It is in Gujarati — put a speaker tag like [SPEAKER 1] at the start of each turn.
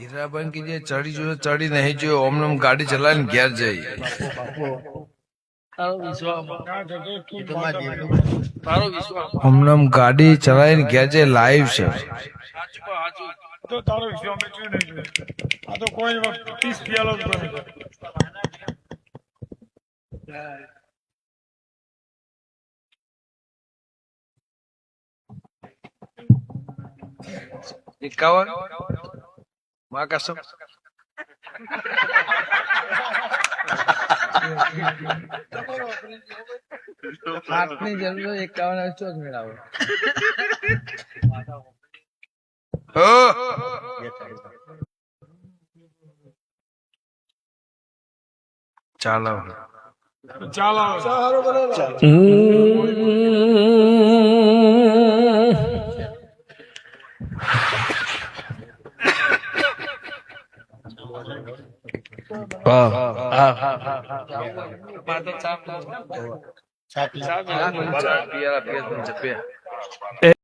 [SPEAKER 1] હીરાબેન કે જે ચડી જોયો ચડી નહીં જોયો ઓમને ઓમ ગાડી ચલાવીને ઘેર જઈ ઓમને ઓમ ગાડી ચલાવીને ઘેર જઈ લાઈવ છે
[SPEAKER 2] તો તારો વિશ્વાસ અમે જોયું નહીં જોયું. આ તો કોઈ 30 પિયાલો જ બને.
[SPEAKER 1] 51 માં કસમ
[SPEAKER 3] હાથની જરૂર 51 ચોક મેળાવો
[SPEAKER 1] ચાલો
[SPEAKER 2] ચાલો
[SPEAKER 1] ચા